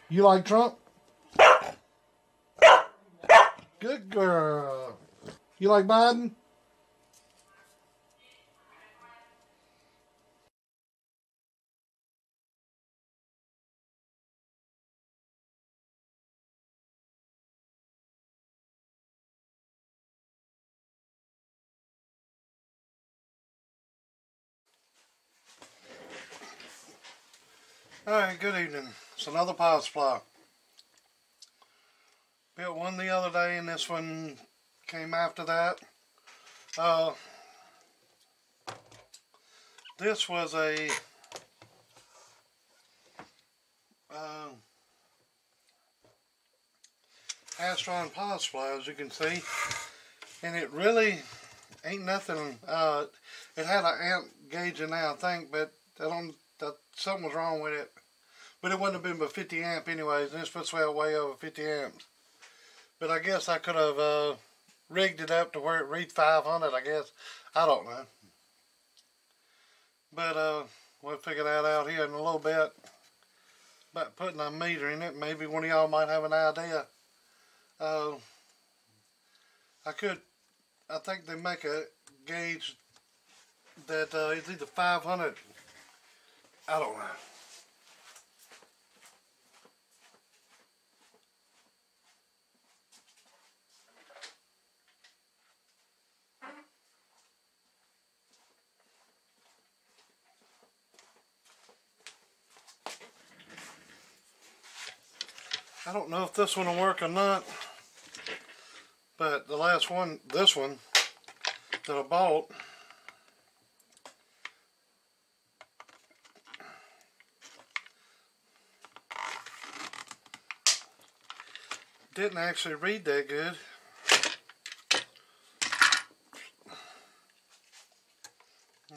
You like Trump? Good girl. You like Biden? Alright, good evening. It's another power supply. Built one the other day and this one came after that. This was a Astron power supply, as you can see, and it really ain't nothing. It had an amp gauge in there, I think, but something was wrong with it. But it wouldn't have been but 50 amp anyways, and it's supposed to way over 50 amps. But I guess I could have rigged it up to where it reached 500, I guess. I don't know. But we'll figure that out here in a little bit. About putting a meter in it. Maybe one of y'all might have an idea. I think they make a gauge that is either 500. I don't know. I don't know if this one will work or not, but the last one, this one that I bought, didn't actually read that good.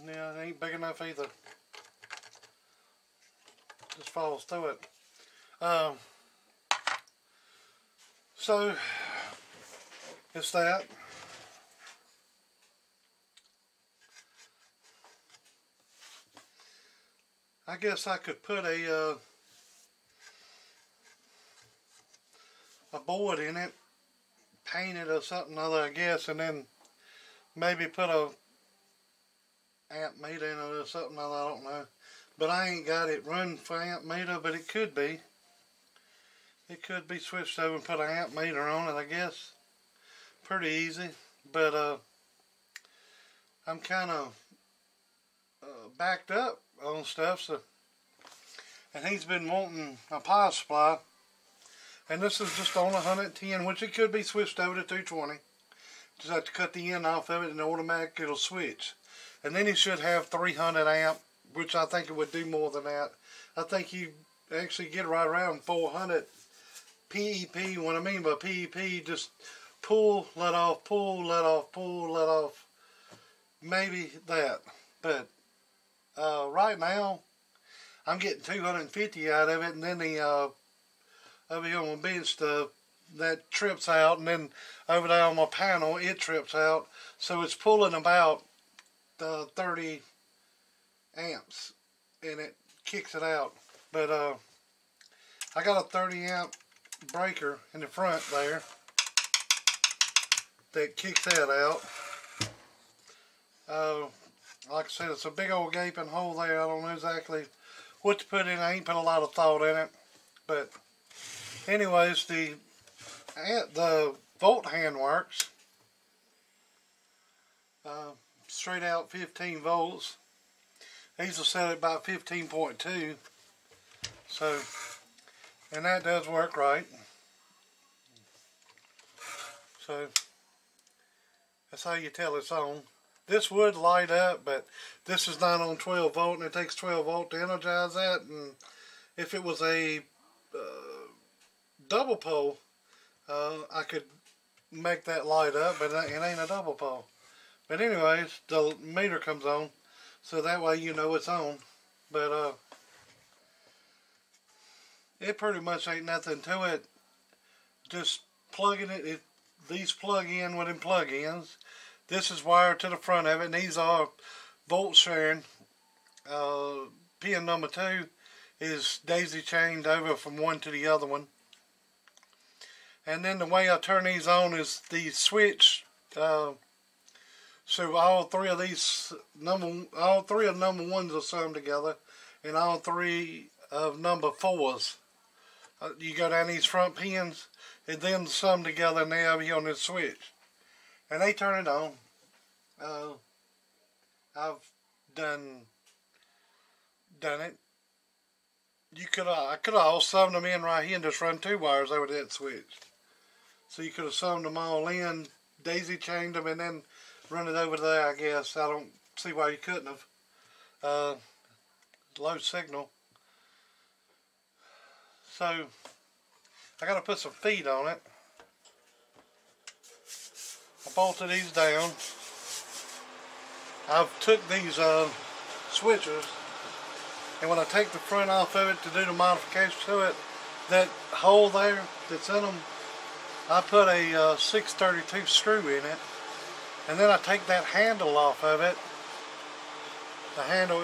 Yeah, it ain't big enough either. Just falls through it. So it's that. I guess I could put a board in it, paint it or something other, I guess, and then maybe put a amp meter in it or something other, I don't know. But I ain't got it run for amp meter, but it could be. It could be switched over and put an amp meter on it, I guess. Pretty easy, but I'm kind of backed up on stuff, so, and he's been wanting a power supply, and this is just on 110, which it could be switched over to 220. Just have to cut the end off of it and automatically it'll switch. And then he should have 300 amp, which I think it would do more than that. I think you actually get right around 400 PEP. What I mean by PEP, just pull, let off, pull, let off, pull, let off. Maybe that. But right now, I'm getting 250 out of it, and then the over here on my bench, that trips out, and then over there on my panel, it trips out. So it's pulling about 30 amps, and it kicks it out. But I got a 30 amp breaker in the front there that kicks that out. Like I said, it's a big old gaping hole there. I don't know exactly what to put in. I ain't put a lot of thought in it, but anyways, the volt hand works. Straight out 15 volts. These will set it about 15.2. So, and that does work right. So that's how you tell it's on. This would light up, but this is not on 12 volt, and it takes 12 volt to energize that. And if it was a double pole, I could make that light up, but it ain't a double pole. But anyways, the meter comes on, so that way you know it's on. But it pretty much ain't nothing to it. Just plugging it. These plug in with them plug-ins. This is wired to the front of it, and these are volt sharing. Pin number 2 is daisy chained over from one to the other one. And then the way I turn these on is the switch. So all three of these all three of number ones are summed together, and all three of number fours. You go down these front pins, and then sum together, and they over here on this switch, and they turn it on. I've done it. I could have all summed them in right here and just run 2 wires over that switch. So you could have summed them all in, daisy chained them, and then run it over there, I guess. I don't see why you couldn't have. Low signal. So, I got to put some feet on it. I bolted these down. I've took these switchers, and when I take the front off of it to do the modification to it, that hole there that's in them, I put a 632 screw in it, and then I take that handle off of it. The handle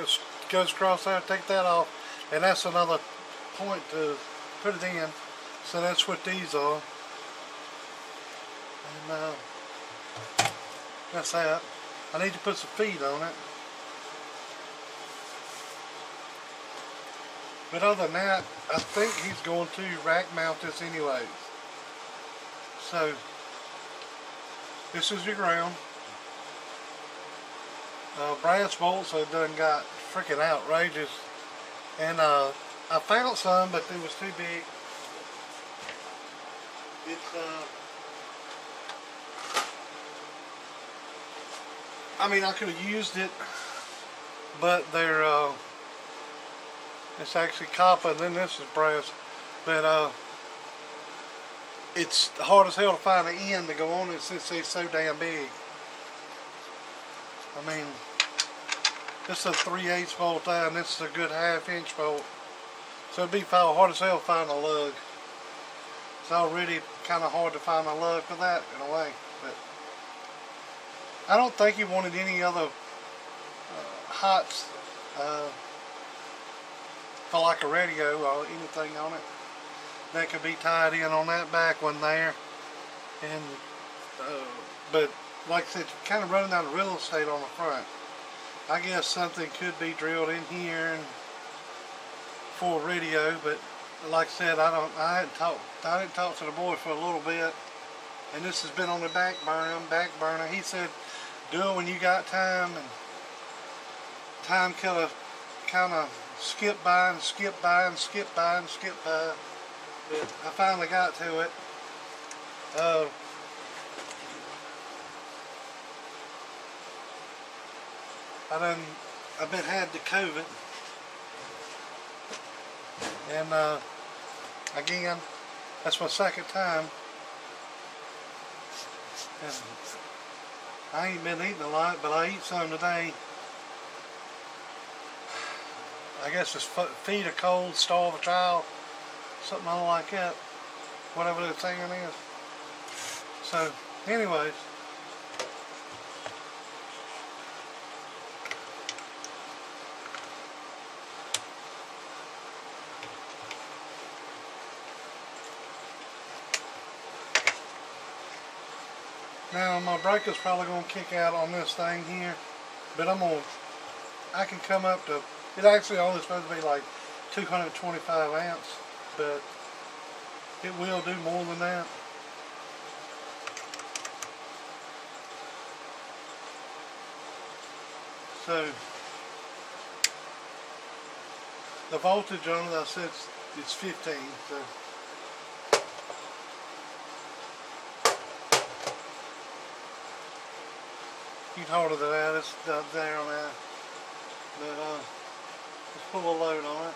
goes across there, take that off, and that's another point to put it in. So that's what these are. And that's that. I need to put some feet on it. But other than that, I think he's going to rack mount this anyways. So, this is your ground. Brass bolts have done got freaking outrageous. And I found some, but it was too big. It's I mean, I could have used it, but they're it's actually copper, and then this is brass. But it's hard as hell to find an end to go on it since it's so damn big. I mean, this is a 3/8 bolt there, and this is a good 1/2 inch bolt. So it'd be hard as hell to find a lug. It's already kind of hard to find a lug for that in a way. But I don't think he wanted any other hots for like a radio or anything on it that could be tied in on that back one there. And but like I said, kind of running out of real estate on the front. I guess something could be drilled in here and for a radio, but like I said, I didn't talk to the boy for a little bit, and this has been on the back burner. He said, do it when you got time, and time kind of skip by and skip by and skip by and skip by. But I finally got to it. I've been had the COVID, and again, that's my second time, and I ain't been eating a lot, but I eat some today. I guess it's feed a cold, starve a child, something like that, whatever the saying is. So, anyways. Now my breaker's probably going to kick out on this thing here, but I can come up to, it actually only supposed to be like 225 amps, but it will do more than that. So the voltage on it, I said it's 15, so. It's harder than that, it's there on that. But let's pull a load on it.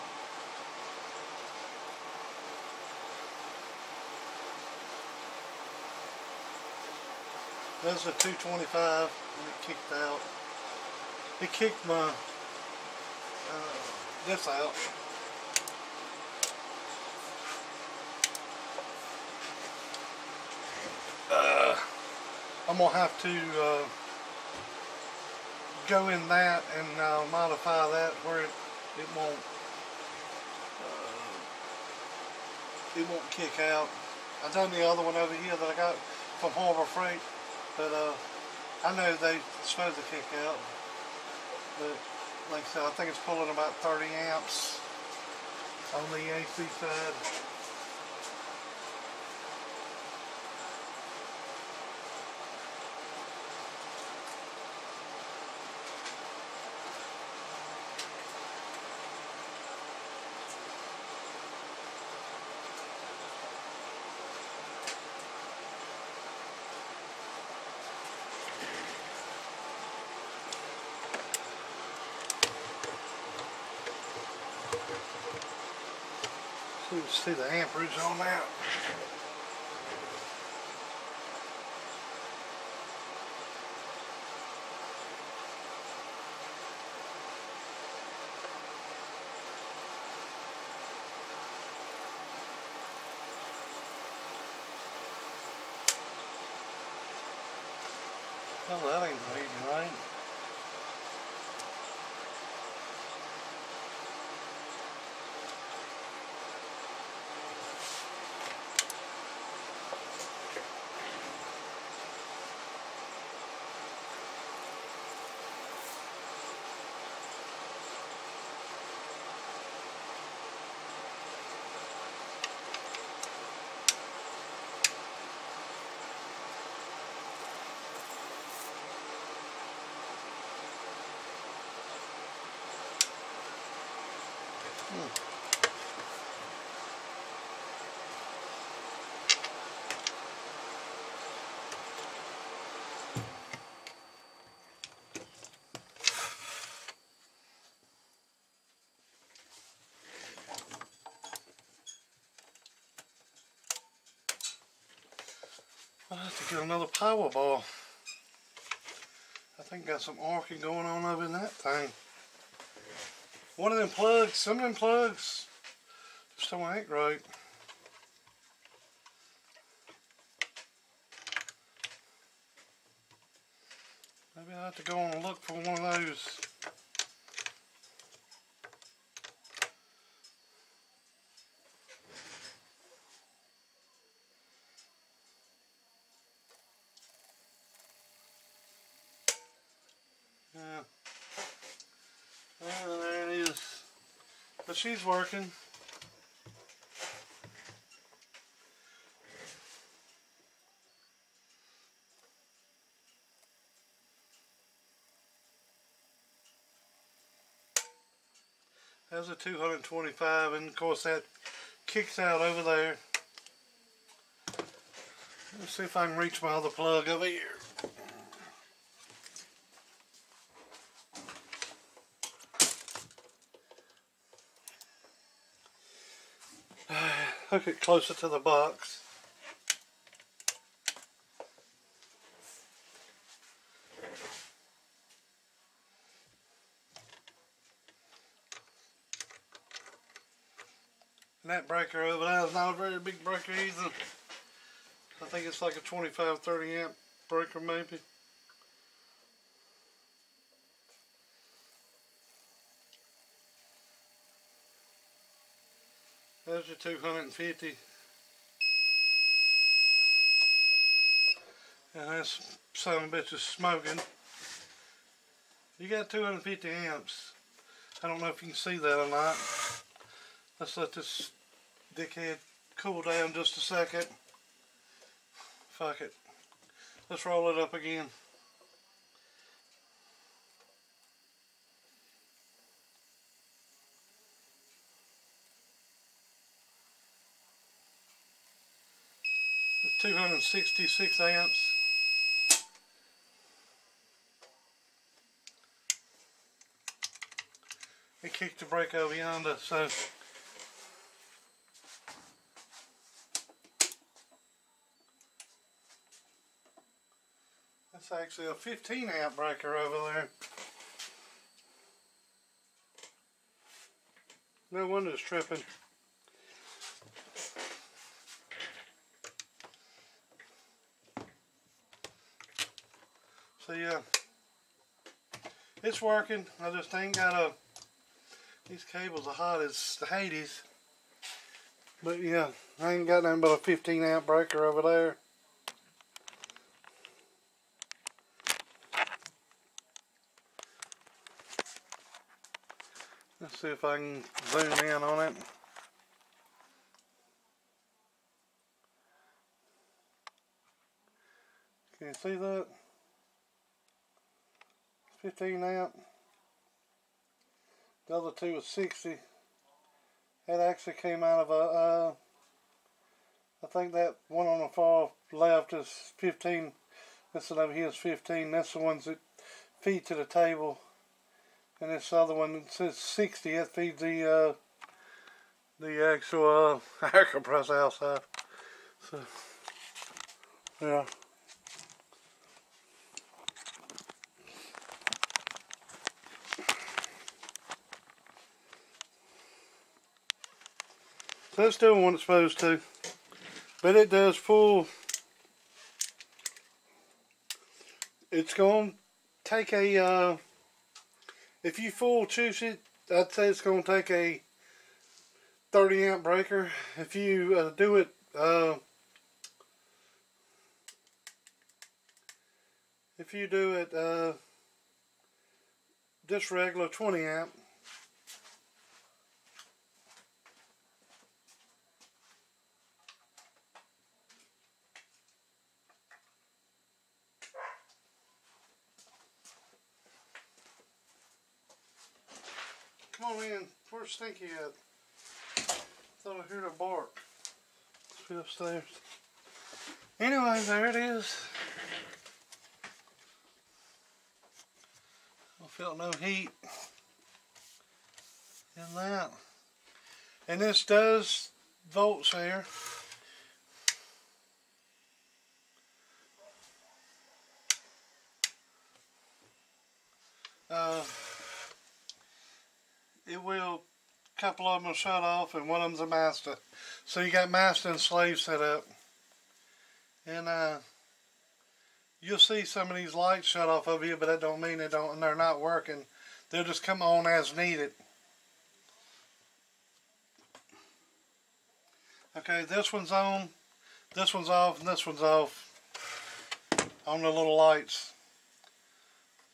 That's a 225 and it kicked out. It kicked my this out. I'm gonna have to go in that and modify that where it won't It won't kick out. I done the other one over here that I got from Harbor Freight, but I know they supposed to kick out. But like I said, I think it's pulling about 30 amps on the AC side. So you can see the amperage on that. Well, that ain't reading right. I'll have to get another power ball. I think got some arcing going on over in that thing. One of them plugs, some of them plugs just don't act right. Maybe I'll have to go and look for one of those. Yeah. Well, there it is. But she's working. There's a 225, and of course that kicks out over there. Let's see if I can reach my other plug over here. Hook it closer to the box. And that breaker over there is not a very big breaker either. I think it's like a 25-30 amp breaker maybe. There's your 250. And this son of a bitch is smoking. You got 250 amps. I don't know if you can see that or not. Let's let this dickhead cool down just a second. Fuck it. Let's roll it up again. It's 266 amps. It kicked the brake over yonder, so that's actually a 15 amp breaker over there. No wonder it's tripping. So yeah, it's working. I just ain't got a. These cables are hot as the Hades. But yeah, I ain't got nothing but a 15 amp breaker over there. Let's see if I can zoom in on it. Can you see that? 15 amp. The other two was 60. That actually came out of a, I think that one on the far left is 15. This one over here is 15. That's the ones that feed to the table. And this other one that says 60, that feeds the actual air compressor outside. So, yeah. So it's doing what it's supposed to. But it does pull. It's going to take a, if you full choose it, I'd say it's going to take a 30 amp breaker. If you do it, just regular 20 amp. Come on in. Where's Stinky at? Thought I heard a bark. Let's be upstairs. Anyway, there it is. I felt no heat in that. And this does volts here. It will, a couple of them will shut off and one of them's a master. So you got master and slave set up. And you'll see some of these lights shut off over here, but that don't mean they're not working. They'll just come on as needed. Okay, this one's on, this one's off, and this one's off on the little lights.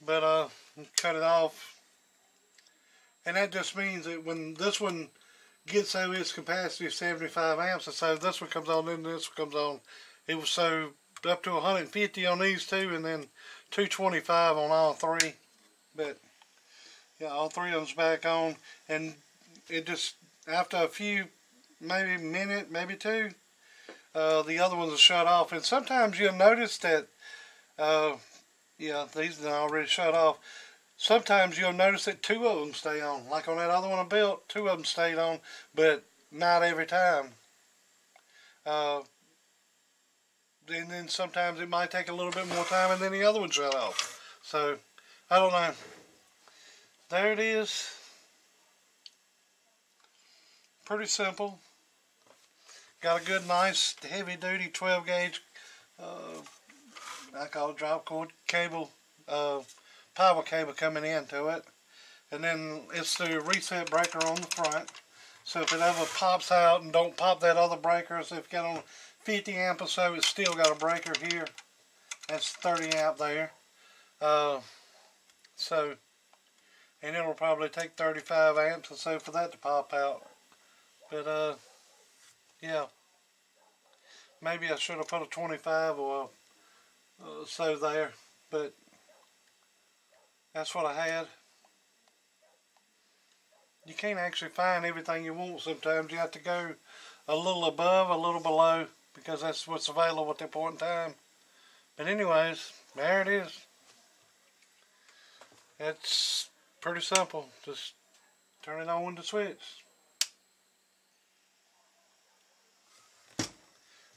But cut it off. And that just means that when this one gets over its capacity of 75 amps, and so this one comes on, then this one comes on. It was so up to 150 on these two, and then 225 on all three. But yeah, all three of them's back on, and it just, after a few, maybe a minute, maybe two, the other ones will shut off. And sometimes you'll notice that, yeah, these are already shut off. Sometimes you'll notice that two of them stay on. Like on that other one I built, two of them stayed on, but not every time. And then sometimes it might take a little bit more time and then the other one shut off. So, I don't know. There it is. Pretty simple. Got a good, nice, heavy duty 12 gauge, I call it drop cord cable, power cable coming into it. And then it's the reset breaker on the front. So if it ever pops out and don't pop that other breaker, so if you got on 50 amp or so, it's still got a breaker here. That's 30 amp there. So, and it'll probably take 35 amps or so for that to pop out. But yeah, maybe I should have put a 25 or so there, but that's what I had. You can't actually find everything you want sometimes. You have to go a little above, a little below, because that's what's available at that point in time. But anyways, there it is. It's pretty simple. Just turn it on with the switch.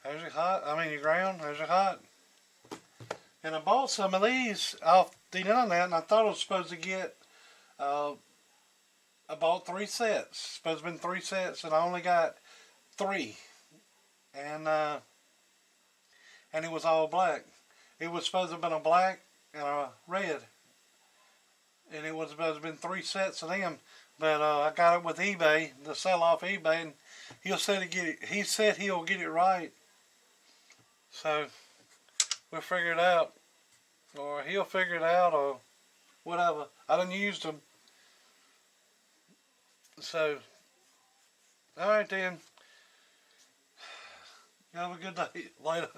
There's your hot, your ground, there's your hot. And I bought some of these off the internet, and I thought I was supposed to get, I bought 3 sets. Supposed to have been 3 sets, and I only got 3. And it was all black. It was supposed to have been a black and a red. And it was supposed to have been 3 sets of them. But I got it with eBay, the sell off eBay, and He said he'll get it right. So we'll figure it out, or he'll figure it out, or whatever. I done used them. So, all right then. Have a good day. Later.